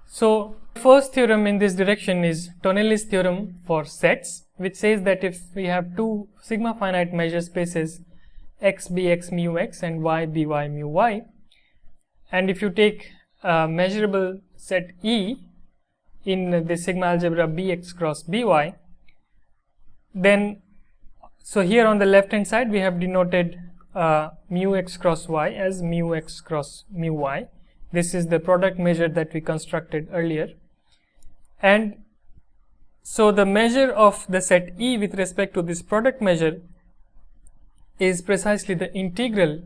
So, first theorem in this direction is Tonelli's theorem for sets, which says that if we have two sigma finite measure spaces x bx mu x and y by mu y, and if you take a measurable set E in the sigma algebra bx cross by, then so here on the left hand side we have denoted mu x cross y as mu x cross mu y. This is the product measure that we constructed earlier, and so the measure of the set E with respect to this product measure is precisely the integral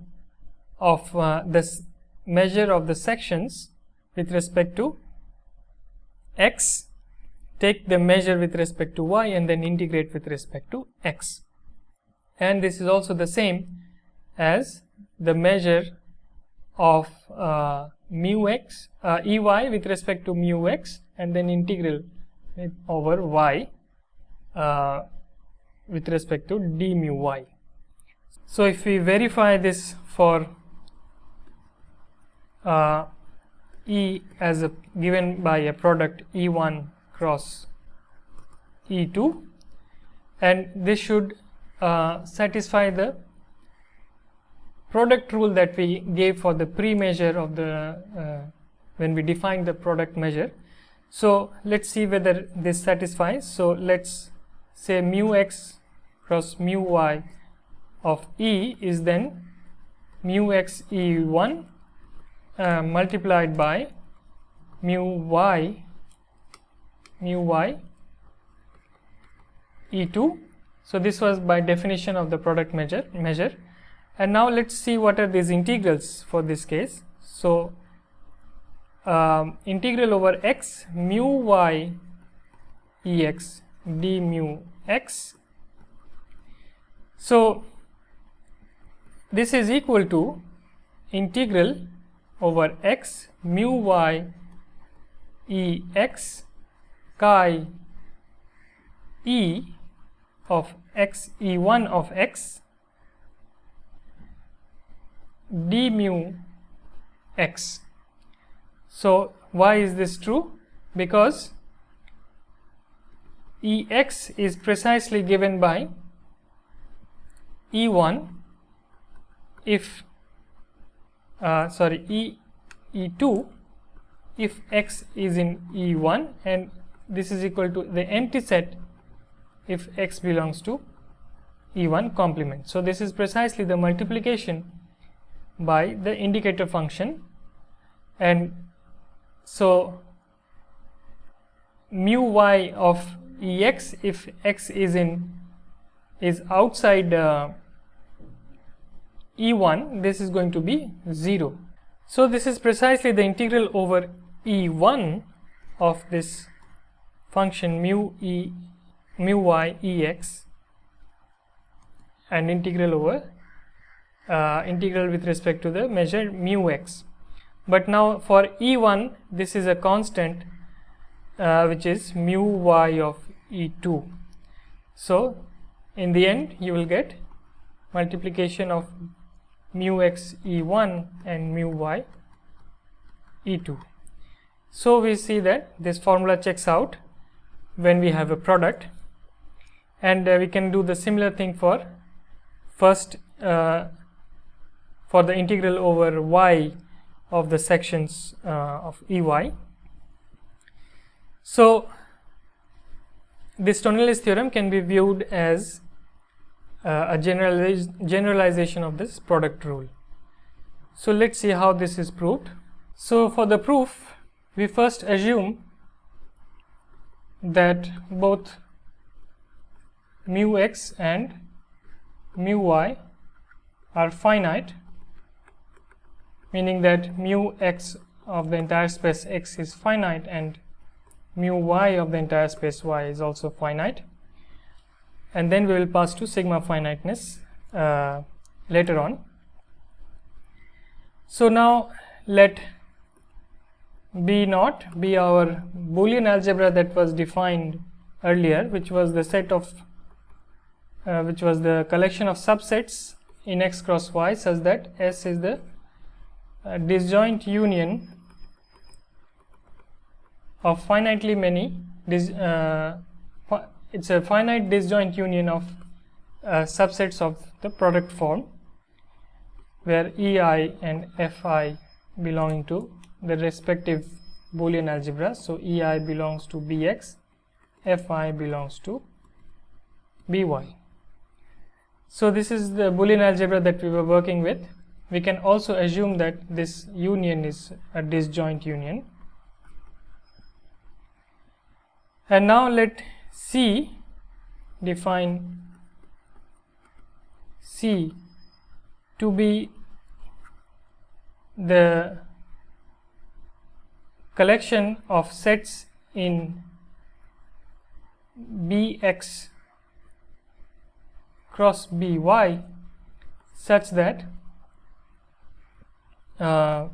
of this measure of the sections with respect to x, take the measure with respect to y, and then integrate with respect to x. And this is also the same as the measure of mu x ey with respect to mu x, and then integral over y with respect to d mu y. So if we verify this for E as given by a product E1 cross E2, and this should satisfy the product rule that we gave for the pre-measure of the when we defined the product measure. So let's see whether this satisfies. So let's say mu x cross mu y of E is then mu x E1 multiplied by mu y E2. So this was by definition of the product measure. And now let's see what are these integrals for this case. So integral over x mu y ex d mu x. So this is equal to integral over x mu y ex chi e of x e1 of x d mu x. So why is this true? Because Ex is precisely given by E1 if E2 if x is in E1, and this is equal to the empty set if x belongs to E1 complement. So this is precisely the multiplication by the indicator function, and so mu y of Ex if x is outside E1, this is going to be 0. So this is precisely the integral over E1 of this function mu y Ex, and integral over integral with respect to the measure mu x. But now for E1 this is a constant which is mu y of E2. So in the end you will get multiplication of mu x E1 and mu y E2. So we see that this formula checks out when we have a product, and we can do the similar thing for first for the integral over y of the sections of Ey. So this Tonalis theorem can be viewed as a generalization of this product rule. So let's see how this is proved. So for the proof, we first assume that both mu x and mu y are finite, meaning that mu x of the entire space x is finite and mu y of the entire space y is also finite, and then we will pass to sigma finiteness later on. So now let B naught be our Boolean algebra that was defined earlier, which was the set of which was the collection of subsets in x cross y such that S is the disjoint union of finitely many it's a finite disjoint union of subsets of the product form, where EI and FI belonging to the respective Boolean algebra. So EI belongs to BX, FI belongs to BY. So this is the Boolean algebra that we were working with. We can also assume that this union is a disjoint union. And now let C define C to be the collection of sets in Bx cross By such that the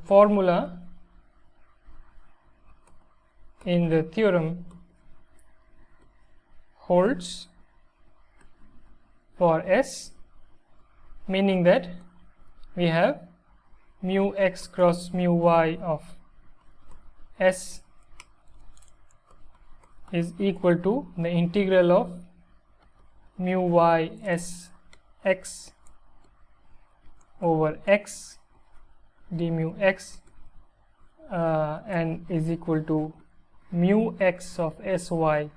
formula in the theorem holds for S, meaning that we have mu x cross mu y of S is equal to the integral of mu y s x over x d mu x and is equal to mu x of sy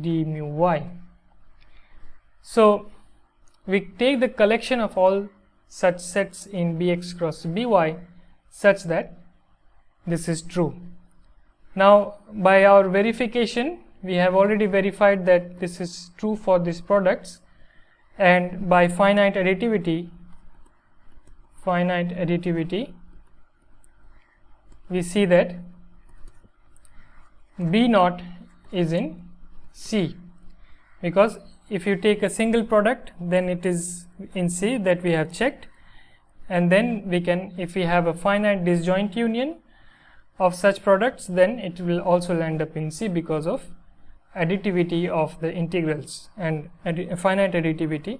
d mu y. So we take the collection of all such sets in Bx cross By such that this is true. Now by our verification we have already verified that this is true for these products, and by finite additivity we see that B naught is in C, because if you take a single product then it is in C, that we have checked, and then we can, if we have a finite disjoint union of such products, then it will also land up in C because of additivity of the integrals and finite additivity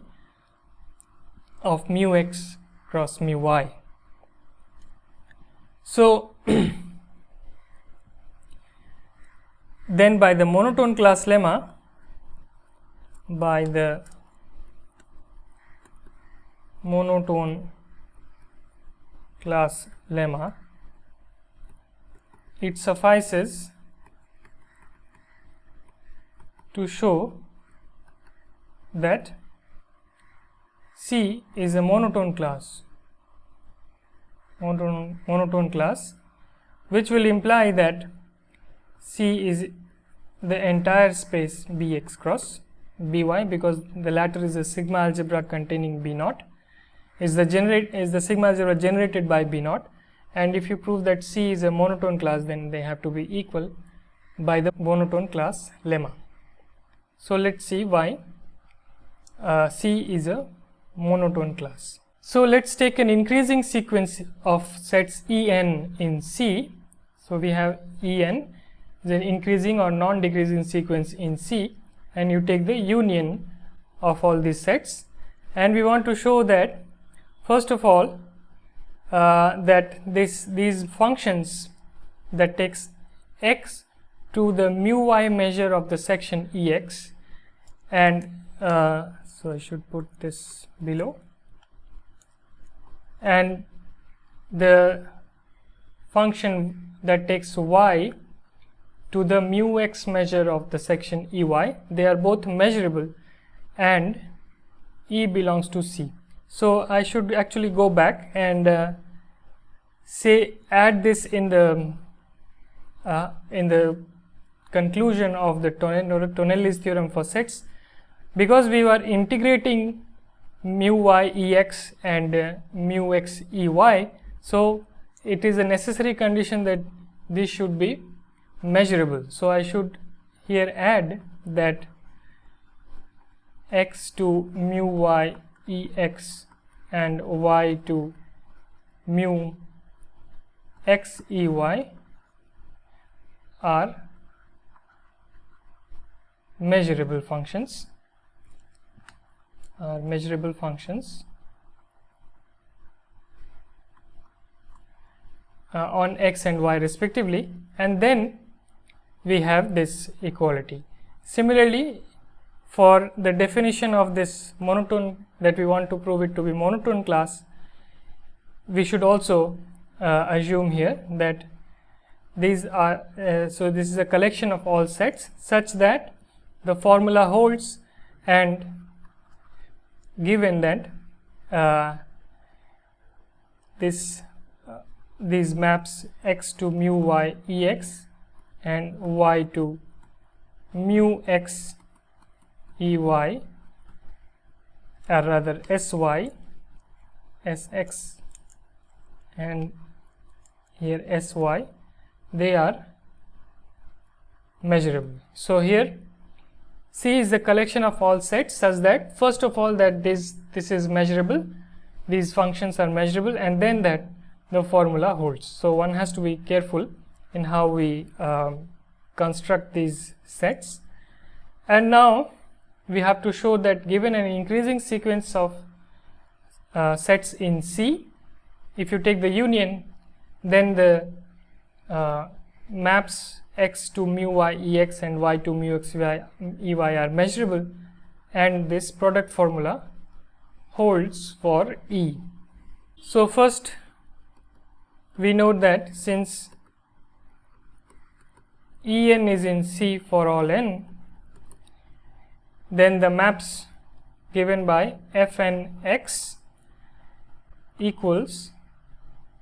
of mu x cross mu y. So then by the monotone class lemma, it suffices to show that C is a monotone class, which will imply that C is the entire space Bx cross By, because the latter is a sigma algebra containing B naught, is the sigma algebra generated by B naught, and if you prove that C is a monotone class, then they have to be equal by the monotone class lemma. So let's see why C is a monotone class. So let's take an increasing sequence of sets En in C. So we have En is an increasing or non-decreasing sequence in C, and you take the union of all these sets, and we want to show that first of all that these functions that takes x to the mu y measure of the section Ex, and so I should put this below, and the function that takes y to the mu x measure of the section Ey, they are both measurable and E belongs to C. So I should actually go back and add this in the conclusion of the Tonelli's theorem for sets, because we were integrating mu y Ex and mu x Ey. So it is a necessary condition that this should be measurable. So I should here add that x to mu y Ex and y to mu x Ey are measurable functions, on x and y respectively, and then we have this equality. Similarly, for the definition of this monotone, that we want to prove it to be monotone class, we should also assume here that these are so this is a collection of all sets such that the formula holds, and given that these maps x to mu y ex and y to mu x ey, or rather sy, sx and here sy, they are measurable. So here C is the collection of all sets such that first of all that this is measurable, these functions are measurable, and then that the formula holds. So one has to be careful in how we construct these sets. And now we have to show that given an increasing sequence of sets in C, if you take the union, then the maps x to mu y ex and y to mu x ey are measurable, and this product formula holds for E. So first we note that since En is in C for all n, then the maps given by Fn x equals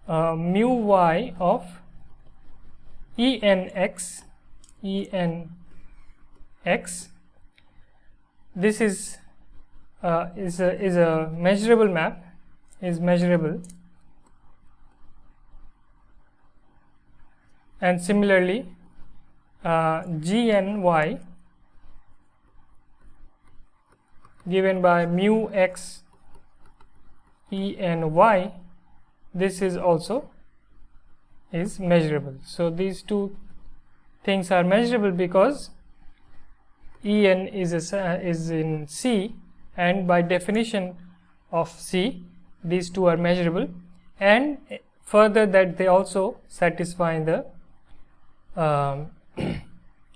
mu y of Enx. This is a measurable map, is measurable, and similarly Gny given by mu x Eny, this is also is measurable. So these two things are measurable because En is in C, and by definition of C these two are measurable, and further that they also satisfy the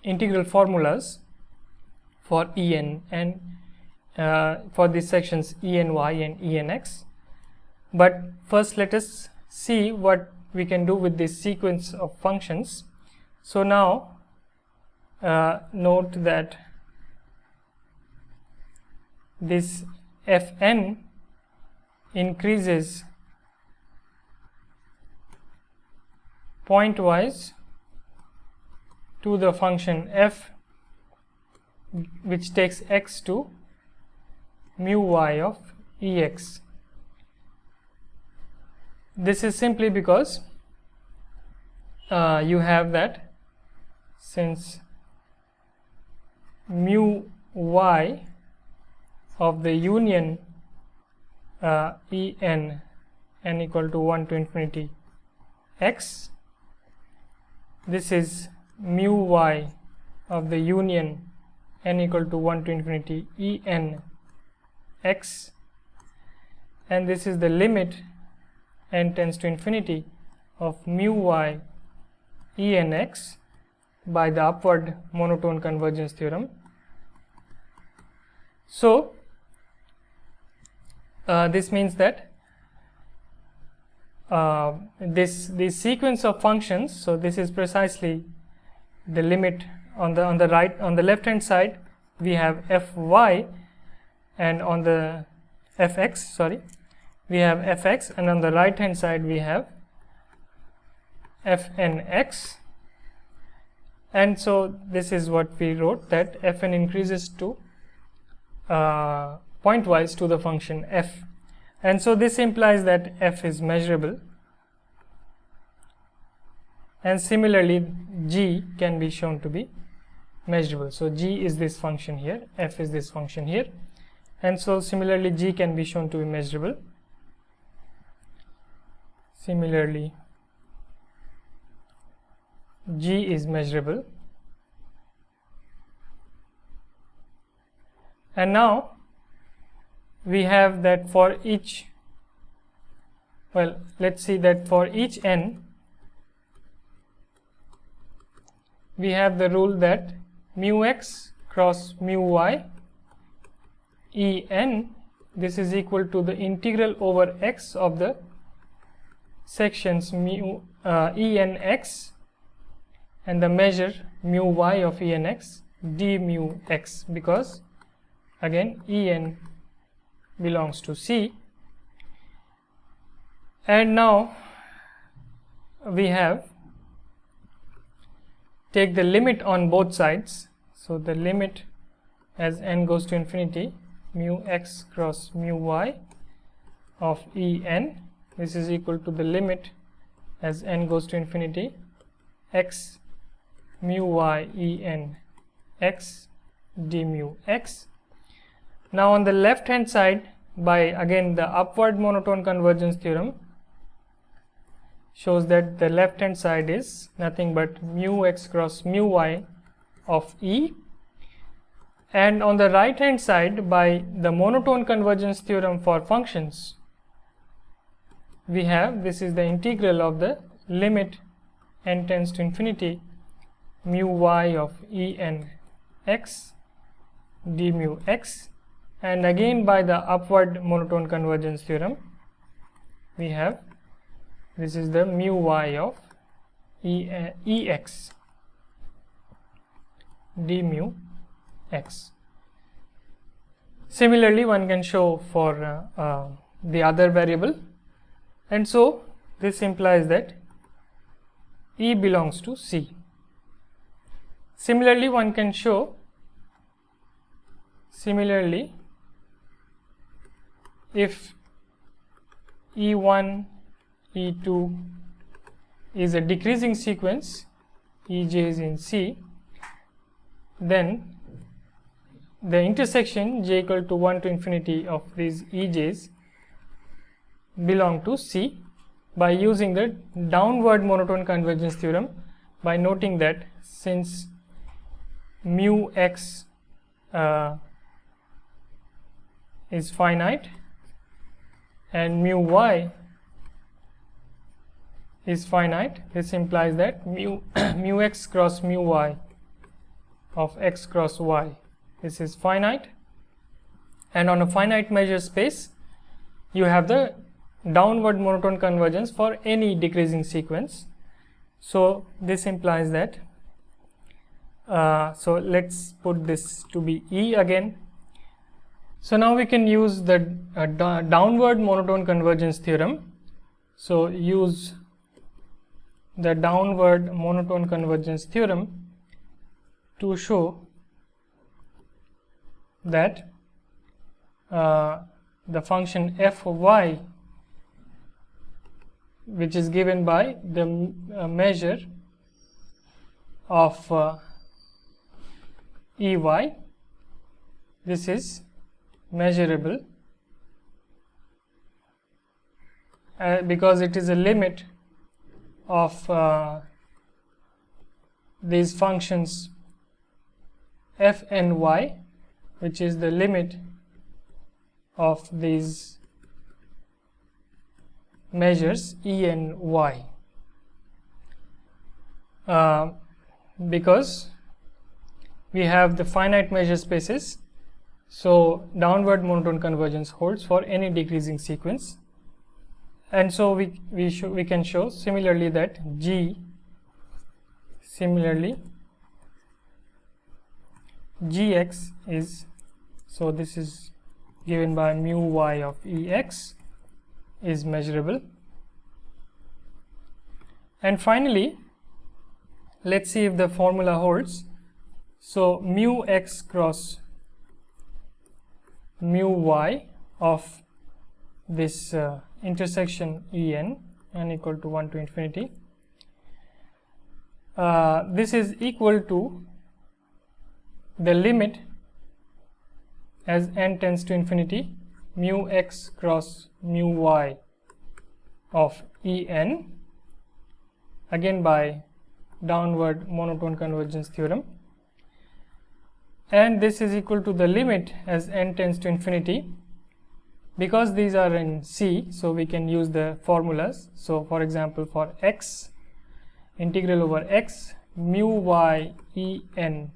integral formulas for En and for these sections Eny and Enx. But first let us see what we can do with this sequence of functions. So now note that this Fn increases pointwise to the function f, which takes x to mu y of ex. This is simply because you have that since mu y of the union En n equal to 1 to infinity x, this is mu y of the union n equal to 1 to infinity En x, and this is the limit n tends to infinity of mu y Enx by the upward monotone convergence theorem. So this means that this sequence of functions, so this is precisely the limit on the right, on the left hand side we have fy, and on the fx, we have fx, and on the right hand side we have fnx, and so this is what we wrote, that fn increases to pointwise to the function f, and so this implies that f is measurable, and similarly g can be shown to be measurable. So g is this function here, f is this function here, and so similarly g can be shown to be measurable. Similarly g is measurable, and now we have that for each, well, let's see that for each n we have the rule that mu x cross mu y En, this is equal to the integral over x of the sections mu En x and the measure mu y of En x d mu x, because again En belongs to C. And now we have take the limit on both sides. So the limit as n goes to infinity mu x cross mu y of En, this is equal to the limit as n goes to infinity x mu y En x d mu x. Now on the left hand side, by again the upward monotone convergence theorem shows that the left hand side is nothing but mu x cross mu y of E, and on the right hand side by the monotone convergence theorem for functions we have, this is the integral of the limit n tends to infinity mu y of En x d mu x, and again by the upward monotone convergence theorem we have, this is the mu y of Ex d mu x. Similarly, one can show for the other variable, and so this implies that E belongs to C. Similarly, one can show if E1, E2 is a decreasing sequence, Ej is in C, then the intersection j equal to 1 to infinity of these Ej's belong to C by using the downward monotone convergence theorem, by noting that since mu x is finite and mu y is finite, this implies that mu x cross mu y of x cross y, this is finite, and on a finite measure space you have the downward monotone convergence for any decreasing sequence. So this implies that so let's put this to be E again. So now we can use the downward monotone convergence theorem. So use the downward monotone convergence theorem to show that the function f of y, which is given by the measure of Ey, this is measurable because it is a limit of these functions f and y, which is the limit of these measures E and y, because we have the finite measure spaces. So downward monotone convergence holds for any decreasing sequence, and so we can show similarly that Gx is, so this is given by mu y of Ex, is measurable. And finally, let's see if the formula holds. So mu x cross mu y of this intersection En, n equal to 1 to infinity, this is equal to the limit as n tends to infinity mu x cross mu y of En, again by downward monotone convergence theorem, and this is equal to the limit as n tends to infinity. Because these are in C, so we can use the formulas. So for example, for x, integral over x mu y e n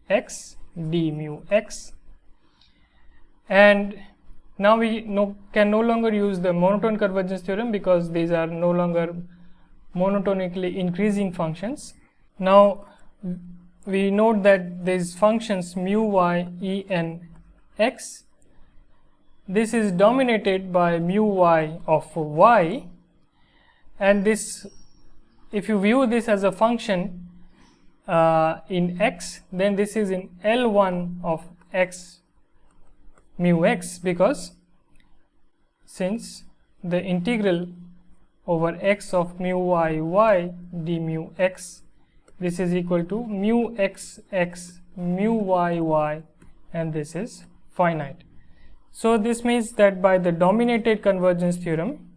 x d mu x. And now we can no longer use the monotone convergence theorem because these are no longer monotonically increasing functions. Now we note that these functions mu y e n x, this is dominated by mu y of y, and this, if you view this as a function in x, then this is in L1 of x mu x, because since the integral over x of mu y y d mu x, this is equal to mu x x mu y y, and this is finite. So this means that by the dominated convergence theorem,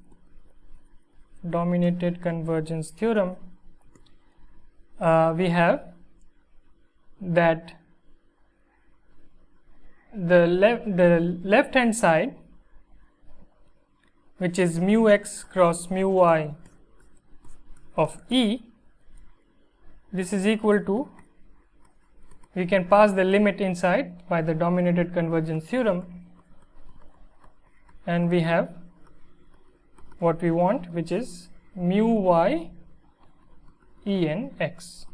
we have that the left hand side, which is mu x cross mu y of E, this is equal to, we can pass the limit inside by the dominated convergence theorem, and we have what we want, which is mu y e n x.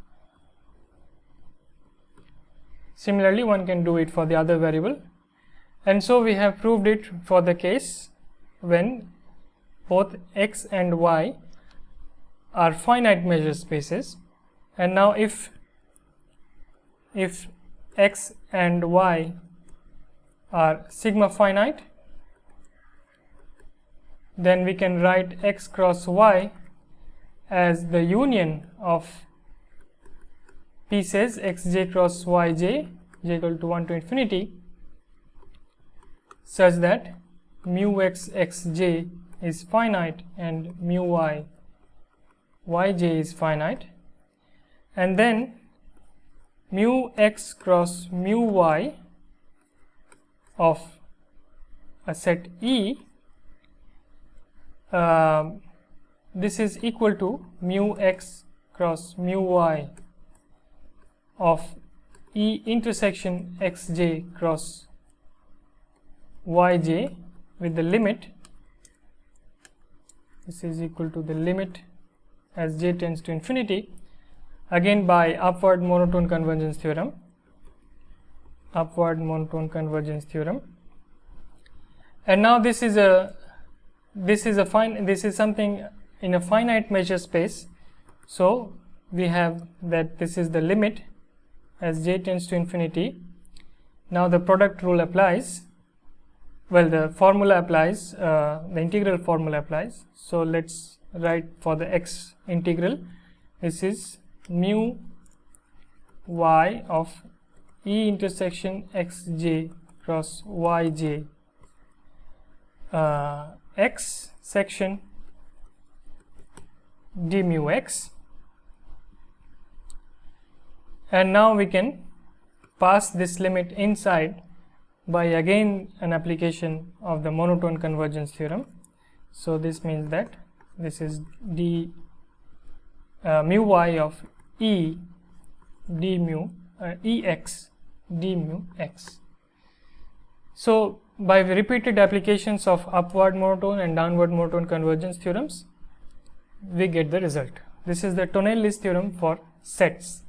Similarly, one can do it for the other variable, and so we have proved it for the case when both x and y are finite measure spaces. And now if x and y are sigma finite, then we can write x cross y as the union of pieces xj cross yj j equal to 1 to infinity, such that mu x xj is finite and mu y yj is finite, and then mu x cross mu y of a set E, this is equal to mu x cross mu y of E intersection xj cross yj with the limit, this is equal to the limit as j tends to infinity, again by upward monotone convergence theorem, and now this is something in a finite measure space. So we have that this is the limit as j tends to infinity. Now the product rule applies, well, the formula applies, the integral formula applies. So let's write for the x integral, this is mu y of E intersection xj cross yj x section d mu x, and now we can pass this limit inside by again an application of the monotone convergence theorem. So this means that this is d mu y of E d mu ex d mu x. So by repeated applications of upward monotone and downward monotone convergence theorems, we get the result. This is the Tonalis theorem for sets.